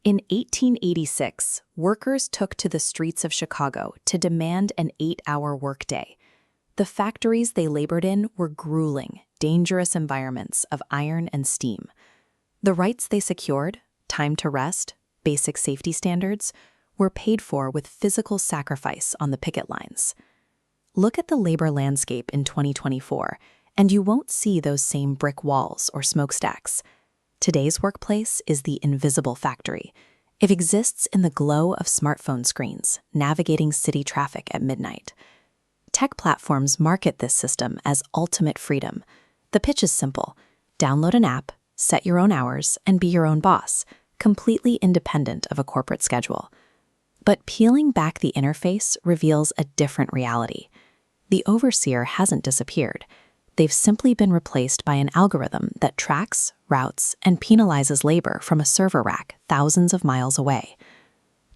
In 1886, workers took to the streets of Chicago to demand an 8-hour workday. The factories they labored in were grueling, dangerous environments of iron and steam. The rights they secured, time to rest, basic safety standards, were paid for with physical sacrifice on the picket lines. Look at the labor landscape in 2024, and you won't see those same brick walls or smokestacks. Today's workplace is the invisible factory. It exists in the glow of smartphone screens, navigating city traffic at midnight. Tech platforms market this system as ultimate freedom. The pitch is simple. Download an app, set your own hours, and be your own boss, completely independent of a corporate schedule. But peeling back the interface reveals a different reality. The overseer hasn't disappeared. They've simply been replaced by an algorithm that tracks, routes, and penalizes labor from a server rack thousands of miles away.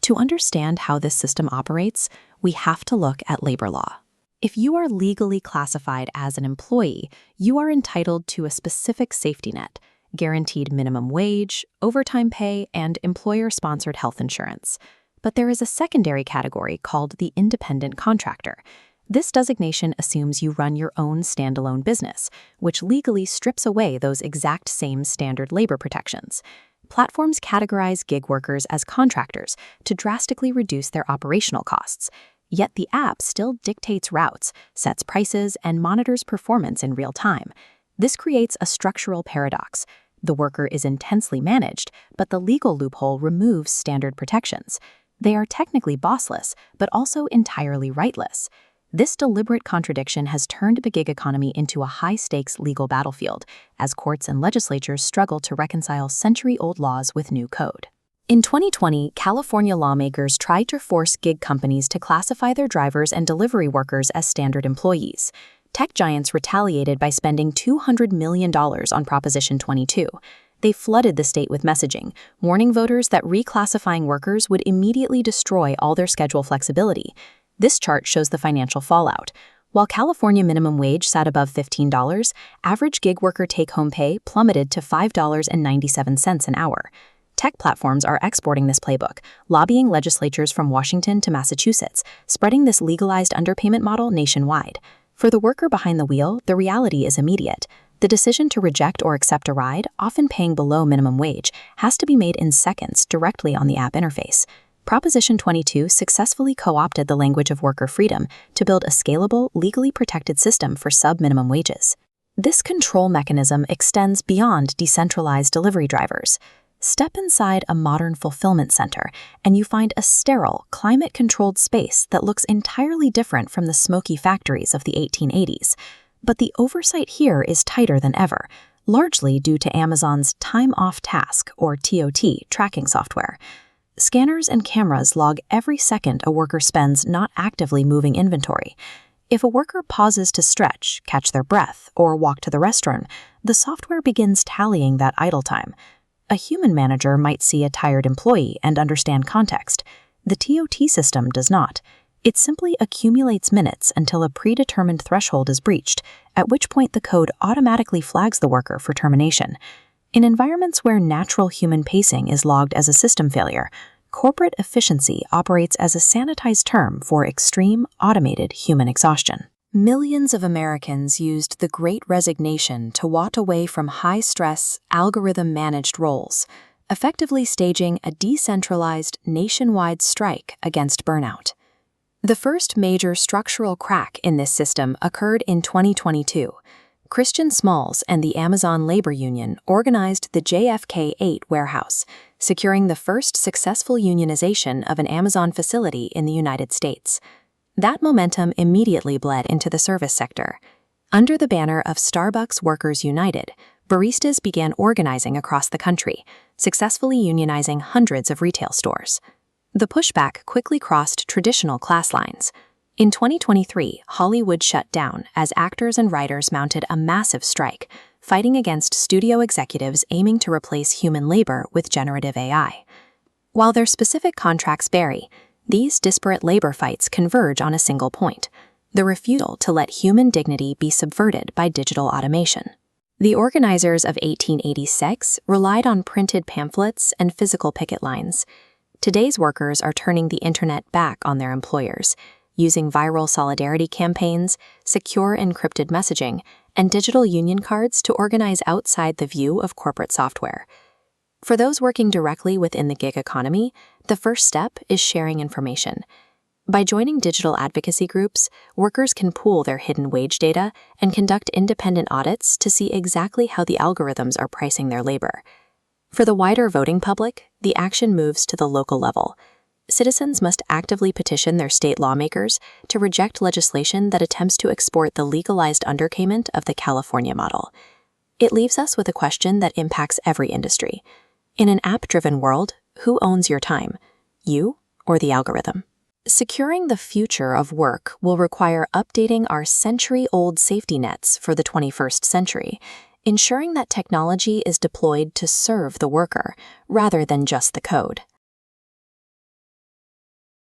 To understand how this system operates, we have to look at labor law. If you are legally classified as an employee, you are entitled to a specific safety net, guaranteed minimum wage, overtime pay, and employer-sponsored health insurance. But there is a secondary category called the independent contractor. This designation assumes you run your own standalone business, which legally strips away those exact same standard labor protections. Platforms categorize gig workers as contractors to drastically reduce their operational costs. Yet the app still dictates routes, sets prices, and monitors performance in real time. This creates a structural paradox. The worker is intensely managed, but the legal loophole removes standard protections. They are technically bossless, but also entirely rightless. This deliberate contradiction has turned the gig economy into a high-stakes legal battlefield, as courts and legislatures struggle to reconcile century-old laws with new code. In 2020, California lawmakers tried to force gig companies to classify their drivers and delivery workers as standard employees. Tech giants retaliated by spending $200 million on Proposition 22. They flooded the state with messaging, warning voters that reclassifying workers would immediately destroy all their schedule flexibility. This chart shows the financial fallout. While California minimum wage sat above $15, average gig worker take-home pay plummeted to $5.97 an hour. Tech platforms are exporting this playbook, lobbying legislatures from Washington to Massachusetts, spreading this legalized underpayment model nationwide. For the worker behind the wheel, the reality is immediate. The decision to reject or accept a ride, often paying below minimum wage, has to be made in seconds directly on the app interface. Proposition 22 successfully co-opted the language of worker freedom to build a scalable, legally protected system for sub-minimum wages. This control mechanism extends beyond decentralized delivery drivers. Step inside a modern fulfillment center, and you find a sterile, climate-controlled space that looks entirely different from the smoky factories of the 1880s. But the oversight here is tighter than ever, largely due to Amazon's time-off task, or TOT, tracking software. Scanners and cameras log every second a worker spends not actively moving inventory. If a worker pauses to stretch, catch their breath, or walk to the restroom, the software begins tallying that idle time. A human manager might see a tired employee and understand context. The TOT system does not. It simply accumulates minutes until a predetermined threshold is breached, at which point the code automatically flags the worker for termination. In environments where natural human pacing is logged as a system failure, corporate efficiency operates as a sanitized term for extreme, automated human exhaustion. Millions of Americans used the Great Resignation to walk away from high-stress, algorithm-managed roles, effectively staging a decentralized, nationwide strike against burnout. The first major structural crack in this system occurred in 2022. Christian Smalls and the Amazon Labor Union organized the JFK 8 warehouse, securing the first successful unionization of an Amazon facility in the United States. That momentum immediately bled into the service sector. Under the banner of Starbucks Workers United, baristas began organizing across the country, successfully unionizing hundreds of retail stores. The pushback quickly crossed traditional class lines. In 2023, Hollywood shut down as actors and writers mounted a massive strike, fighting against studio executives aiming to replace human labor with generative AI. While their specific contracts vary, these disparate labor fights converge on a single point: the refusal to let human dignity be subverted by digital automation. The organizers of 1886 relied on printed pamphlets and physical picket lines. Today's workers are turning the internet back on their employers, using viral solidarity campaigns, secure encrypted messaging, and digital union cards to organize outside the view of corporate software. For those working directly within the gig economy, the first step is sharing information. By joining digital advocacy groups, workers can pool their hidden wage data and conduct independent audits to see exactly how the algorithms are pricing their labor. For the wider voting public, the action moves to the local level. Citizens must actively petition their state lawmakers to reject legislation that attempts to export the legalized underpayment of the California model. It leaves us with a question that impacts every industry. In an app-driven world, who owns your time? You or the algorithm? Securing the future of work will require updating our century-old safety nets for the 21st century, ensuring that technology is deployed to serve the worker rather than just the code.